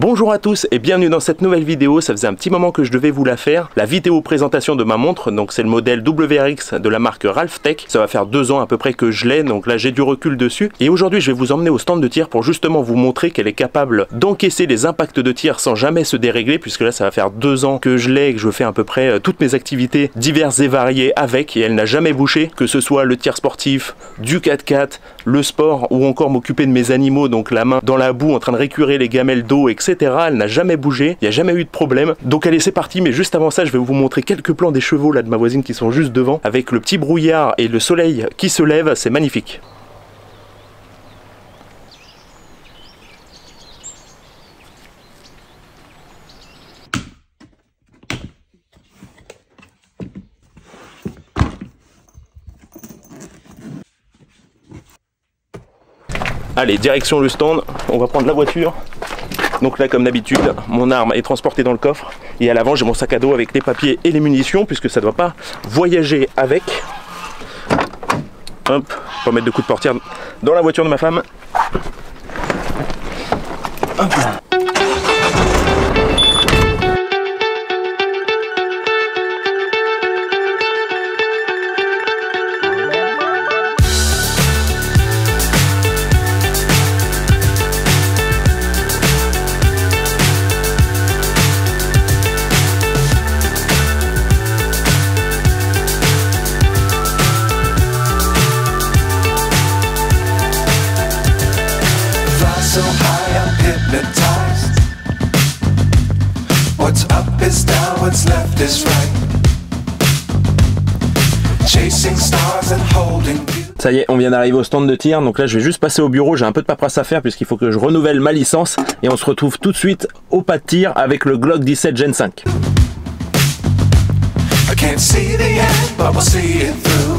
Bonjour à tous et bienvenue dans cette nouvelle vidéo. Ça faisait un petit moment que je devais vous la faire. La vidéo présentation de ma montre, donc c'est le modèle WRX de la marque Ralphtech. Ça va faire 2 ans à peu près que je l'ai, donc là j'ai du recul dessus. Et aujourd'hui je vais vous emmener au stand de tir pour justement vous montrer qu'elle est capable d'encaisser les impacts de tir sans jamais se dérégler, puisque là ça va faire 2 ans que je l'ai et que je fais à peu près toutes mes activités diverses et variées avec, et elle n'a jamais bougé, que ce soit le tir sportif, du 4x4, le sport ou encore m'occuper de mes animaux, donc la main dans la boue en train de récurer les gamelles d'eau, etc. Elle n'a jamais bougé, il n'y a jamais eu de problème. Donc allez, c'est parti, mais juste avant ça, je vais vous montrer quelques plans des chevaux là de ma voisine qui sont juste devant, avec le petit brouillard et le soleil qui se lève, c'est magnifique. Allez, direction le stand, on va prendre la voiture. Donc là, comme d'habitude, mon arme est transportée dans le coffre. Et à l'avant, j'ai mon sac à dos avec les papiers et les munitions, puisque ça ne doit pas voyager avec. Hop, pas mettre de coup de portière dans la voiture de ma femme. Hop là. So high I'm hypnotized. What's up is down, what's left is right. Chasing stars and holding you. Ça y est, on vient d'arriver au stand de tir, donc là je vais juste passer au bureau, j'ai un peu de paperasse à faire puisqu'il faut que je renouvelle ma licence, et on se retrouve tout de suite au pas de tir avec le Glock 17 Gen 5. I can't see the end, but we'll see it through.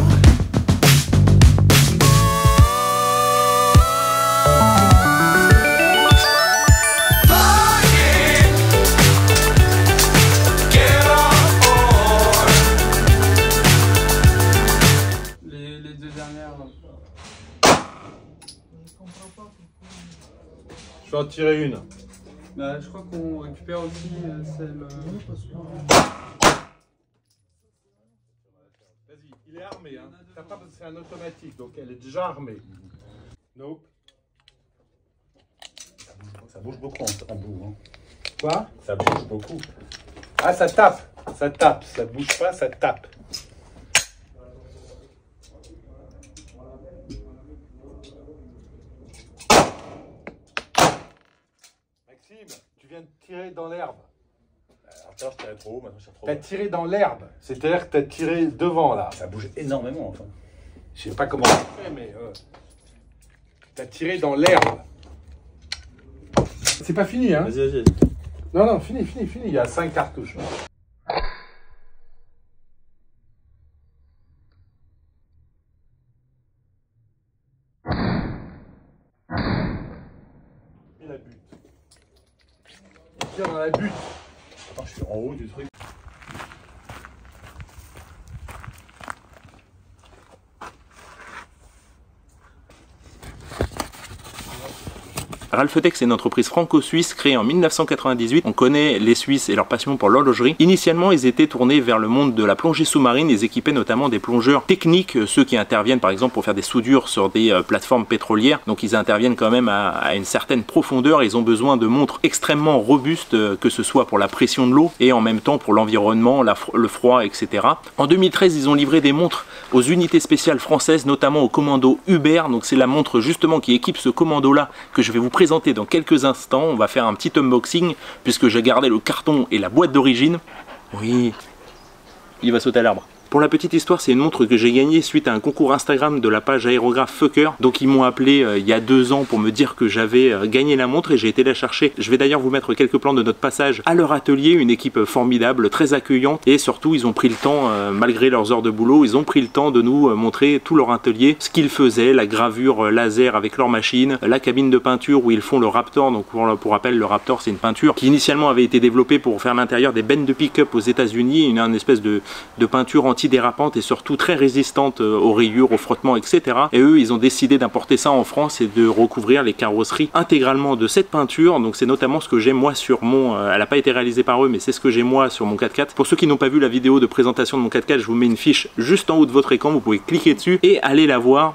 Je vais en tirer une. Bah, je crois qu'on récupère aussi celle. Vas-y, il est armé. Hein. C'est un automatique, donc elle est déjà armée. Nope. Ça bouge beaucoup en bout. Hein. Quoi? Ça bouge beaucoup. Ah, ça tape. Ça tape. Ça bouge pas, ça tape. Maxime, tu viens de tirer dans l'herbe. Alors tout à l'heure, je tirais trop haut, maintenant je tire trop T'as bas. tiré dans l'herbe. C'est-à-dire que t'as tiré devant là. Ça bouge énormément enfin. Je sais pas comment tu fais, mais t'as tiré dans l'herbe. C'est pas fini, hein? Vas-y, vas-y. Non, non, fini. Il y a 5 cartouches. Et la butte. Il tire dans la butte. Attends, je suis en haut du truc. Ralphtech, c'est une entreprise franco-suisse créée en 1998. On connaît les Suisses et leur passion pour l'horlogerie. Initialement, ils étaient tournés vers le monde de la plongée sous-marine. Ils équipaient notamment des plongeurs techniques, ceux qui interviennent par exemple pour faire des soudures sur des plateformes pétrolières. Donc ils interviennent quand même à une certaine profondeur. Ils ont besoin de montres extrêmement robustes, que ce soit pour la pression de l'eau et en même temps pour l'environnement, le froid, etc. En 2013, ils ont livré des montres aux unités spéciales françaises, notamment au commando Hubert. Donc c'est la montre justement qui équipe ce commando-là que je vais vous présenter dans quelques instants. On va faire un petit unboxing puisque j'ai gardé le carton et la boîte d'origine. Oui, il va sauter à l'arbre. Pour la petite histoire, c'est une montre que j'ai gagnée suite à un concours Instagram de la page Aérographe Fucker. Donc ils m'ont appelé il y a 2 ans pour me dire que j'avais gagné la montre et j'ai été la chercher. Je vais d'ailleurs vous mettre quelques plans de notre passage à leur atelier, une équipe formidable, très accueillante, et surtout ils ont pris le temps, malgré leurs heures de boulot, ils ont pris le temps de nous montrer tout leur atelier, ce qu'ils faisaient, la gravure laser avec leur machine, la cabine de peinture où ils font le Raptor. Donc pour rappel, le Raptor c'est une peinture qui initialement avait été développée pour faire l'intérieur des bennes de pick-up aux États-Unis, une espèce de peinture anti antidérapante et surtout très résistante aux rayures, au frottement, etc. Et eux, ils ont décidé d'importer ça en France et de recouvrir les carrosseries intégralement de cette peinture. Donc c'est notamment ce que j'ai moi sur mon... elle n'a pas été réalisée par eux, mais c'est ce que j'ai moi sur mon 4x4. Pour ceux qui n'ont pas vu la vidéo de présentation de mon 4x4, je vous mets une fiche juste en haut de votre écran, vous pouvez cliquer dessus et aller la voir.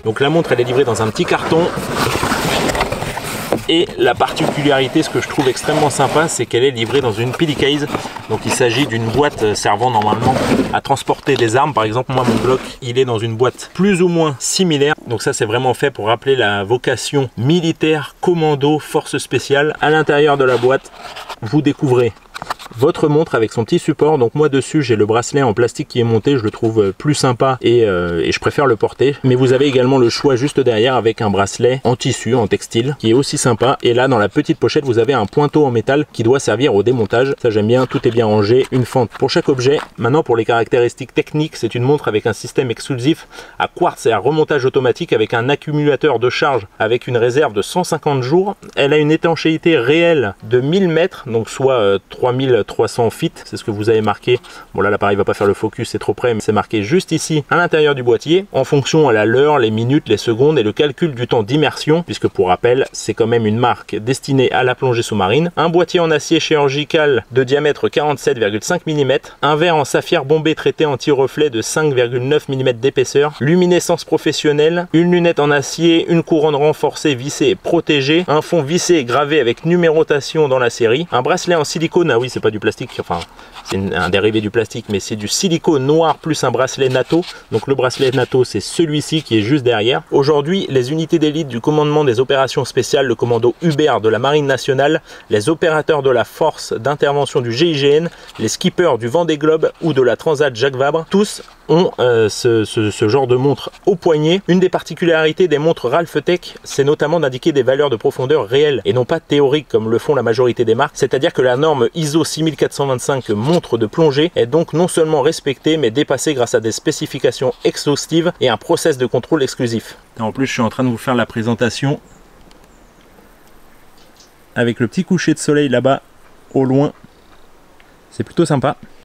Donc la montre elle est livrée dans un petit carton et la particularité, ce que je trouve extrêmement sympa, c'est qu'elle est livrée dans une pillcase. Donc il s'agit d'une boîte servant normalement à transporter des armes. Par exemple moi mon Glock il est dans une boîte plus ou moins similaire. Donc ça c'est vraiment fait pour rappeler la vocation militaire, commando, force spéciale. À l'intérieur de la boîte vous découvrez votre montre avec son petit support. Donc moi dessus j'ai le bracelet en plastique qui est monté, je le trouve plus sympa et je préfère le porter. Mais vous avez également le choix juste derrière avec un bracelet en tissu, en textile, qui est aussi sympa. Et là dans la petite pochette vous avez un pointeau en métal qui doit servir au démontage. Ça j'aime bien, tout est bien rangé, une fente pour chaque objet. Maintenant pour les caractéristiques techniques, c'est une montre avec un système exclusif à quartz et à remontage automatique avec un accumulateur de charge avec une réserve de 150 jours. Elle a une étanchéité réelle de 1000 mètres, donc soit 3300 feet, c'est ce que vous avez marqué. Bon là l'appareil va pas faire le focus, c'est trop près, mais c'est marqué juste ici à l'intérieur du boîtier. En fonction à l'heure, les minutes, les secondes et le calcul du temps d'immersion, puisque pour rappel c'est quand même une marque destinée à la plongée sous-marine. Un boîtier en acier chirurgical de diamètre 47,5 mm, un verre en saphir bombé traité anti-reflet de 5,9 mm d'épaisseur, luminescence professionnelle, une lunette en acier, une couronne renforcée vissée et protégée, un fond vissé et gravé avec numérotation dans la série, un bracelet en silicone. Ah oui, c'est pas du plastique, enfin c'est un dérivé du plastique, mais c'est du silicone noir plus un bracelet NATO. Donc le bracelet NATO c'est celui-ci qui est juste derrière. Aujourd'hui les unités d'élite du commandement des opérations spéciales, le commando Hubert de la Marine nationale, les opérateurs de la force d'intervention du GIGN, les skippers du Vendée Globe ou de la Transat Jacques Vabre, tous ont ce genre de montre au poignet. Une des particularités des montres Ralphtech, c'est notamment d'indiquer des valeurs de profondeur réelles et non pas théoriques comme le font la majorité des marques. C'est-à-dire que la norme ISO 6425 montre de plongée est donc non seulement respectée mais dépassée grâce à des spécifications exhaustives et un process de contrôle exclusif. Et en plus je suis en train de vous faire la présentation avec le petit coucher de soleil là-bas au loin. C'est plutôt sympa.